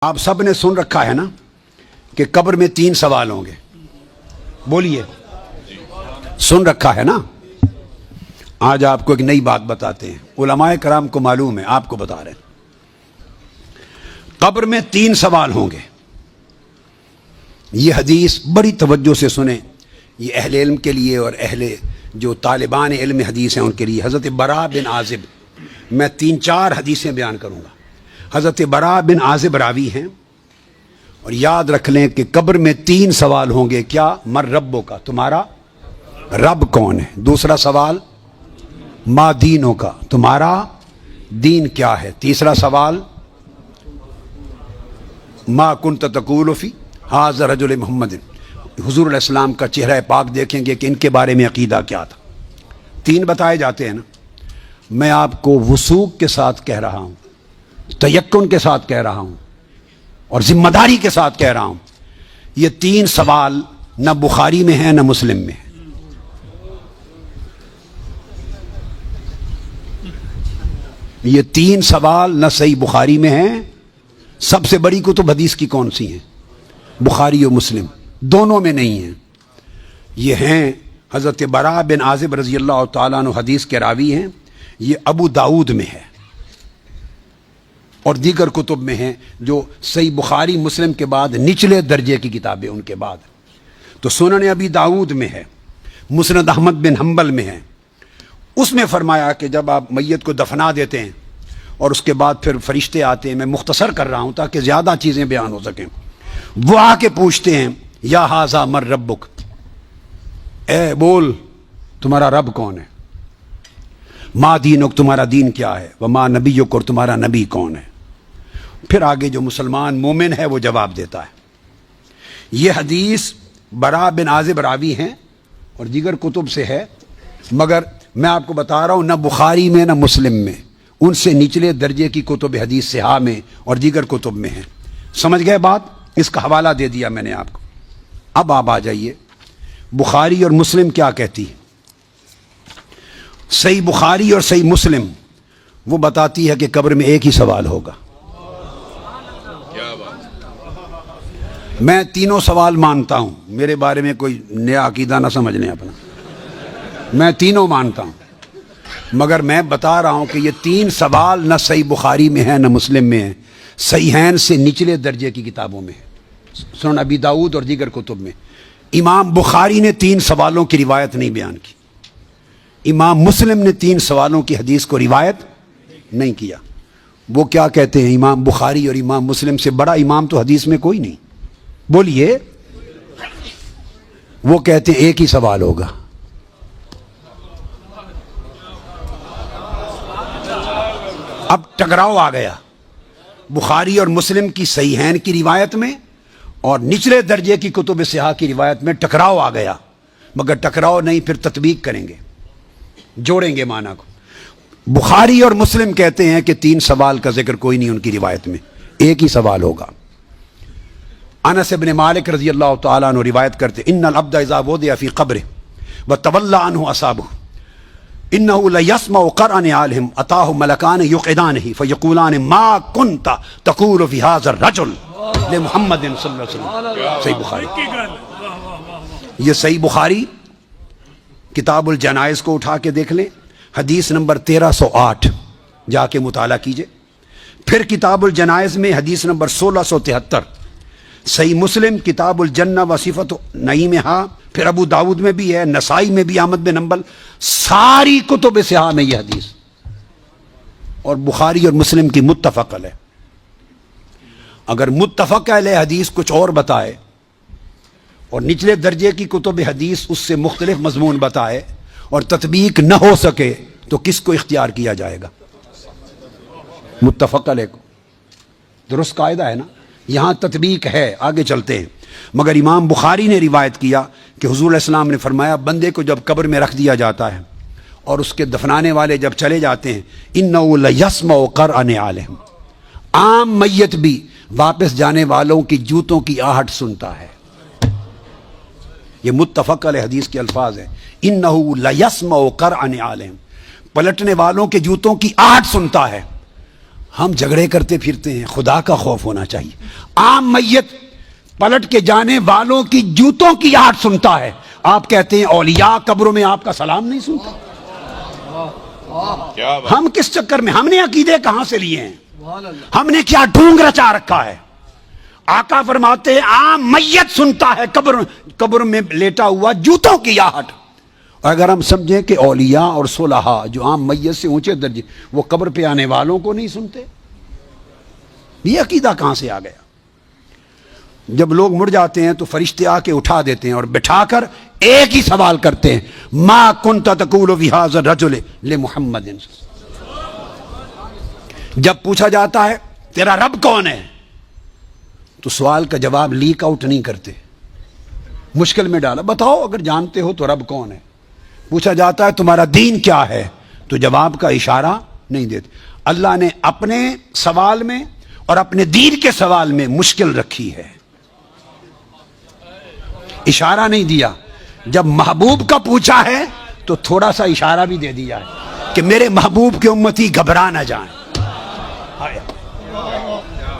آپ سب نے سن رکھا ہے نا کہ قبر میں 3 سوال ہوں گے. بولیے, سن رکھا ہے نا؟ آج آپ کو ایک نئی بات بتاتے ہیں. علماء کرام کو معلوم ہے, آپ کو بتا رہے ہیں. قبر میں 3 سوال ہوں گے. یہ حدیث بڑی توجہ سے سنیں. یہ اہل علم کے لیے اور اہل جو طالبان علم حدیث ہیں ان کے لیے. حضرت براء بن عازب, میں 3-4 حدیثیں بیان کروں گا. حضرت براء بن عازب راوی ہیں, اور یاد رکھ لیں کہ قبر میں 3 سوال ہوں گے. کیا؟ مر ربو کا, تمہارا رب کون ہے. دوسرا سوال ما دینوں کا, تمہارا دین کیا ہے. تیسرا سوال ما کنت تقول فی ھذا رجل محمد, حضور علیہ السلام کا چہرہ پاک دیکھیں گے کہ ان کے بارے میں عقیدہ کیا تھا. 3 بتائے جاتے ہیں نا. میں آپ کو وثوق کے ساتھ کہہ رہا ہوں, تیقن کے ساتھ کہہ رہا ہوں, اور ذمہ داری کے ساتھ کہہ رہا ہوں, یہ 3 سوال نہ بخاری میں ہیں نہ مسلم میں ہیں. یہ 3 سوال نہ صحیح بخاری میں ہیں. سب سے بڑی کتب حدیث کی کون سی ہیں؟ بخاری و مسلم, دونوں میں نہیں ہیں. یہ ہیں حضرت براء بن عازب رضی اللہ تعالیٰ عنہ, حدیث کے راوی ہیں. یہ ابو داؤد میں ہے اور دیگر کتب میں ہیں جو صحیح بخاری مسلم کے بعد نچلے درجے کی کتابیں ان کے بعد. تو سنن ابی داؤد میں ہے, مسند احمد بن حنبل میں ہے. اس میں فرمایا کہ جب آپ میت کو دفنا دیتے ہیں اور اس کے بعد پھر فرشتے آتے ہیں, میں مختصر کر رہا ہوں تاکہ زیادہ چیزیں بیان ہو سکیں. وہ آ کے پوچھتے ہیں یا ھذا مر ربک, اے بول تمہارا رب کون ہے. ما دینک, تمہارا دین کیا ہے. وما نبیک, اور تمہارا نبی کون ہے. پھر آگے جو مسلمان مومن ہے وہ جواب دیتا ہے. یہ حدیث براء بن عازب راوی ہیں اور دیگر کتب سے ہے, مگر میں آپ کو بتا رہا ہوں نہ بخاری میں نہ مسلم میں, ان سے نچلے درجے کی کتب حدیث صحاح میں اور دیگر کتب میں ہیں. سمجھ گئے بات؟ اس کا حوالہ دے دیا میں نے آپ کو. اب آپ آ جائیے بخاری اور مسلم کیا کہتی ہے. صحیح بخاری اور صحیح مسلم وہ بتاتی ہے کہ قبر میں ایک ہی سوال ہوگا. میں تینوں سوال مانتا ہوں, میرے بارے میں کوئی نیا عقیدہ نہ سمجھ لیں اپنا. میں تینوں مانتا ہوں, مگر میں بتا رہا ہوں کہ یہ 3 سوال نہ صحیح بخاری میں ہیں نہ مسلم میں ہیں, صحیحین سے نچلے درجے کی کتابوں میں ہیں, سنن ابی داؤد اور دیگر کتب میں. امام بخاری نے 3 سوالوں کی روایت نہیں بیان کی. امام مسلم نے 3 سوالوں کی حدیث کو روایت نہیں کیا. وہ کیا کہتے ہیں, امام بخاری اور امام مسلم سے بڑا امام تو حدیث میں کوئی نہیں. بولیے. وہ کہتے ہیں ایک ہی سوال ہوگا. اب ٹکراؤ آ گیا بخاری اور مسلم کی صحیحین کی روایت میں اور نچلے درجے کی کتب صحاح کی روایت میں. ٹکراؤ آ گیا, مگر ٹکراؤ نہیں, پھر تطبیق کریں گے, جوڑیں گے معنی کو. بخاری اور مسلم کہتے ہیں کہ 3 سوال کا ذکر کوئی نہیں ان کی روایت میں, ایک ہی سوال ہوگا. انس بن مالک رضی اللہ تعالیٰ عنہ روایت کرتے, ان العبد اذا وضع فی قبره وتولى عنه اصحابه انه ليسمع قرأ نعالهم اتاه ملکان یقعدانه فیقولان ما كنت تقول في هذا الرجل لمحمد صلی اللہ علیہ وسلم. صحیح بخاری. یہ صحیح بخاری کتاب الجنائز کو اٹھا کے دیکھ لیں, حدیث نمبر 1308 جا کے مطالعہ کیجئے. پھر کتاب الجنائز میں حدیث نمبر 1673. صحیح مسلم کتاب الجنہ و صفت نعیمہا, پھر ابو داود میں بھی ہے, نسائی میں بھی, احمد بن حنبل, ساری کتب صحاح میں یہ حدیث. اور بخاری اور مسلم کی متفق علیہ. اگر متفق علیہ حدیث کچھ اور بتائے اور نچلے درجے کی کتب حدیث اس سے مختلف مضمون بتائے اور تطبیق نہ ہو سکے تو کس کو اختیار کیا جائے گا؟ متفق علیہ کو. درست قاعدہ ہے نا. یہاں تطبیق ہے, آگے چلتے ہیں. مگر امام بخاری نے روایت کیا کہ حضور علیہ السلام نے فرمایا بندے کو جب قبر میں رکھ دیا جاتا ہے اور اس کے دفنانے والے جب چلے جاتے ہیں, انہ لیسمع قرأ نعالہم, عام میت بھی واپس جانے والوں کی جوتوں کی آہٹ سنتا ہے. یہ متفق علیہ حدیث کے الفاظ ہیں, انہ لیسمع قرأ نعالہم, پلٹنے والوں کے جوتوں کی آہٹ سنتا ہے. ہم جھگڑے کرتے پھرتے ہیں، خدا کا خوف ہونا چاہیے۔ عام میت پلٹ کے جانے والوں کی جوتوں کی آہٹ سنتا ہے، آپ کہتے ہیں اولیاء قبروں میں آپ کا سلام نہیں سنتا۔ ہم کس چکر میں، ہم نے عقیدے کہاں سے لیے ہیں؟ ہم نے کیا ڈھونگ رچا رکھا ہے؟ آقا فرماتے ہیں عام میت سنتا ہے قبر میں لیٹا ہوا جوتوں کی آہٹ۔ اگر ہم سمجھیں کہ اولیاء اور صلحاء جو عام میت سے اونچے درجے، وہ قبر پہ آنے والوں کو نہیں سنتے، یہ عقیدہ کہاں سے آ گیا؟ جب لوگ مڑ جاتے ہیں تو فرشتے آ کے اٹھا دیتے ہیں اور بٹھا کر ایک ہی سوال کرتے ہیں، ما کنت تقول فی ھذا الرجل لمحمد۔ جب پوچھا جاتا ہے تیرا رب کون ہے تو سوال کا جواب لیک آؤٹ نہیں کرتے، مشکل میں ڈالا، بتاؤ اگر جانتے ہو تو رب کون ہے۔ پوچھا جاتا ہے تمہارا دین کیا ہے تو جواب کا اشارہ نہیں دیتے۔ اللہ نے اپنے سوال میں اور اپنے دین کے سوال میں مشکل رکھی ہے، اشارہ نہیں دیا۔ جب محبوب کا پوچھا ہے تو تھوڑا سا اشارہ بھی دے دیا ہے کہ میرے محبوب کے امتی گھبرا نہ جائیں،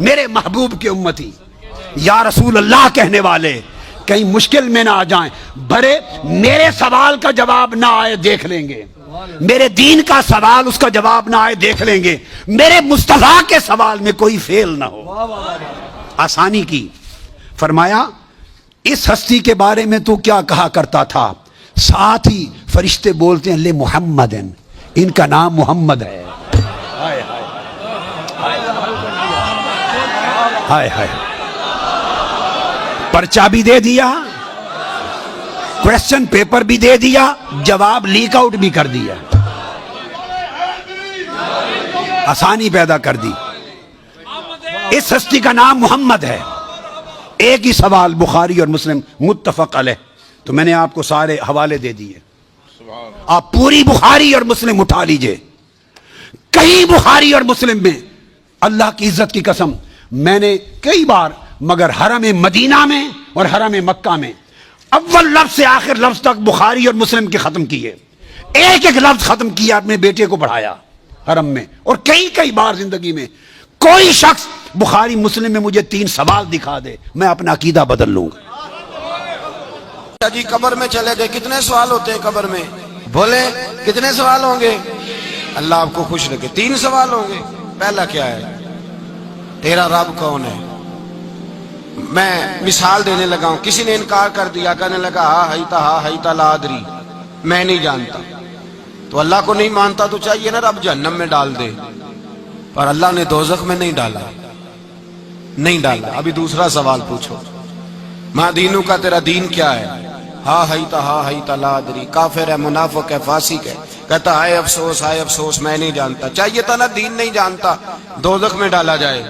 میرے محبوب کے امتی یا رسول اللہ کہنے والے کہیں مشکل میں نہ آ جائیں، بھرے میرے سوال کا جواب نہ آئے دیکھ لیں گے، میرے دین کا سوال اس کا جواب نہ آئے دیکھ لیں گے، میرے مصطفیٰ کے سوال میں کوئی فیل نہ ہو، آسانی کی۔ فرمایا اس ہستی کے بارے میں تو کیا کہا کرتا تھا؟ ساتھ ہی فرشتے بولتے ہیں لے محمد، ان کا نام محمد ہے۔ ہائے ہائے، پرچہ بھی دے دیا، کویسچن پیپر بھی دے دیا، جواب لیک آؤٹ بھی کر دیا، آسانی پیدا کر دی۔ اس ہستی کا نام محمد ہے۔ ایک ہی سوال بخاری اور مسلم متفق علیہ، تو میں نے آپ کو سارے حوالے دے دیے، آپ پوری بخاری اور مسلم اٹھا لیجئے۔ کئی بخاری اور مسلم میں اللہ کی عزت کی قسم میں نے کئی بار، مگر حرم مدینہ میں اور حرم مکہ میں اول لفظ سے آخر لفظ تک بخاری اور مسلم کے ختم کیے، ایک ایک لفظ ختم کیا، اپنے بیٹے کو پڑھایا حرم میں، اور کئی بار زندگی میں کوئی شخص بخاری مسلم میں مجھے 3 سوال دکھا دے، میں اپنا عقیدہ بدل لوں گا۔ جی قبر میں چلے گئے، کتنے سوال ہوتے ہیں قبر میں؟ بولے کتنے سوال ہوں گے؟ اللہ آپ کو خوش رکھے، 3 سوال ہوں گے۔ پہلا کیا ہے؟ تیرا رب کون ہے؟ میں مثال دینے لگا ہوں، کسی نے انکار کر دیا، کہنے لگا ہا ہیتا لا ادری، میں نہیں جانتا، تو اللہ کو نہیں مانتا تو چاہیے نا رب جہنم میں ڈال دے، پر اللہ نے دوزخ میں نہیں ڈالا، نہیں ڈالا۔ ابھی دوسرا سوال پوچھو، ماں دینوں کا تیرا دین کیا ہے؟ ہا ہیتا لا ادری، کافر ہے، منافق ہے، فاسق ہے، کہتا ہائے افسوس میں نہیں جانتا۔ چاہیے تھا نا دین نہیں جانتا دوزخ میں ڈالا جائے،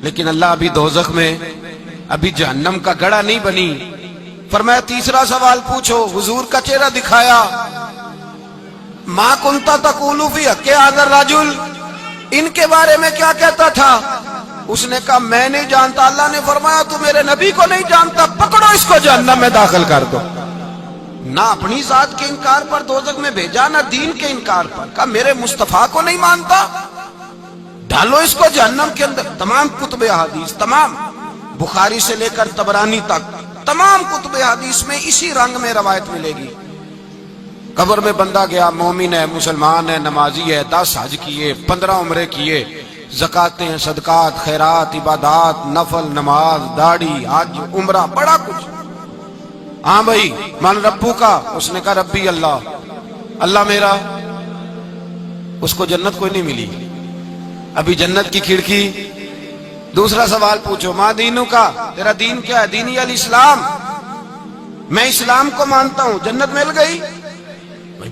لیکن اللہ ابھی دوزخ میں، ابھی جہنم کا گڑھا نہیں بنی۔ فرمایا تیسرا سوال پوچھو، حضور کا چہرہ دکھایا، ما کنتا تقول فی حق ھذا الرجل، ان کے بارے میں کیا کہتا تھا؟ اس نے کہا میں نہیں جانتا۔ اللہ نے فرمایا تو میرے نبی کو نہیں جانتا، پکڑو اس کو جہنم میں داخل کر دو۔ نہ اپنی ذات کے انکار پر دوزخ میں بھیجا، نہ دین کے انکار پر، کہا میرے مصطفیٰ کو نہیں مانتا، ڈالو اس کو جہنم کے اندر۔ تمام کتب حدیث، تمام بخاری سے لے کر طبرانی تک، تمام کتب حدیث میں اسی رنگ میں روایت ملے گی۔ قبر میں بندہ گیا، مومن ہے، مسلمان ہے، نمازی ہے، 10 حج کیے، 15 عمرے کیے، زکاتیں، صدقات، خیرات، عبادات، نفل، نماز، داڑھی، حج، عمرہ، بڑا کچھ۔ ہاں بھائی من ربو کا، اس نے کہا ربی اللہ، اللہ میرا۔ اس کو جنت کوئی نہیں ملی، ابھی جنت کی کھڑکی۔ دوسرا سوال پوچھو، ماں دینوں کا، تیرا دین کیا ہے؟ دینی الاسلام، میں اسلام کو مانتا ہوں، جنت مل گئی۔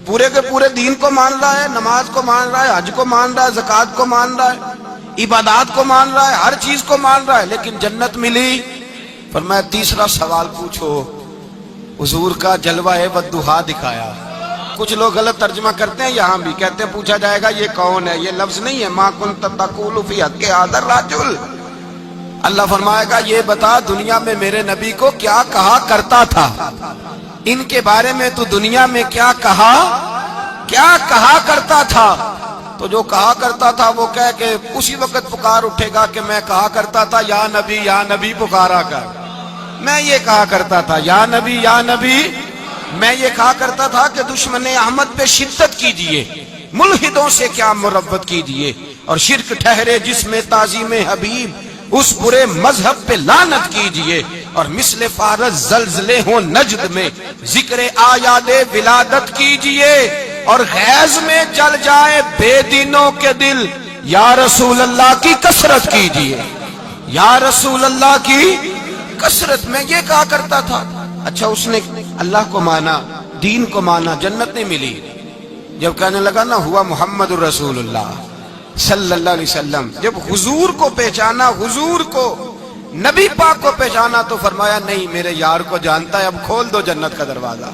پورے کے پورے دین کو مان رہا ہے، نماز کو مان رہا ہے، حج کو مان رہا ہے، زکات کو مان رہا ہے، عبادات کو مان رہا ہے، ہر چیز کو مان رہا ہے، لیکن جنت ملی۔ فرمایا تیسرا سوال پوچھو، حضور کا جلوہ والضحیٰ دکھایا۔ کچھ لوگ غلط ترجمہ کرتے ہیں، یہاں بھی کہتے ہیں پوچھا جائے گا یہ کون ہے، یہ لفظ نہیں ہے، ما کنت تقول فی حق ھذا الرجل۔ اللہ فرمائے گا یہ بتا دنیا میں میرے نبی کو کیا کہا کرتا تھا، ان کے بارے میں تو دنیا میں کیا کہا کرتا تھا۔ تو جو کہا کرتا تھا وہ کہہ کہ اسی وقت پکار اٹھے گا کہ میں کہا کرتا تھا یا نبی پکارا کر. میں یہ کہا کرتا تھا یا نبی. میں یہ کہا کرتا تھا کہ دشمن احمد پہ شدت کیجئے، ملحدوں سے کیا مربت کیجئے، اور شرک ٹھہرے جس میں تعظیم حبیب اس برے مذہب پہ لعنت کیجئے، اور مثل فارس زلزلے ہوں نجد میں ذکر آیات ولادت کیجئے، اور غیظ میں جل جائے بے دینوں کے دل، یا رسول اللہ کی کثرت کیجئے، یا رسول اللہ کی کثرت. میں یہ کہا کرتا تھا. اچھا اس نے اللہ کو مانا، دین کو مانا، جنت نہیں ملی. جب کہنے لگا نا ہوا محمد الرسول اللہ صلی اللہ علیہ وسلم، جب حضور کو پہچانا، حضور کو، نبی پاک کو پہچانا، تو فرمایا نہیں میرے یار کو جانتا ہے، اب کھول دو جنت کا دروازہ.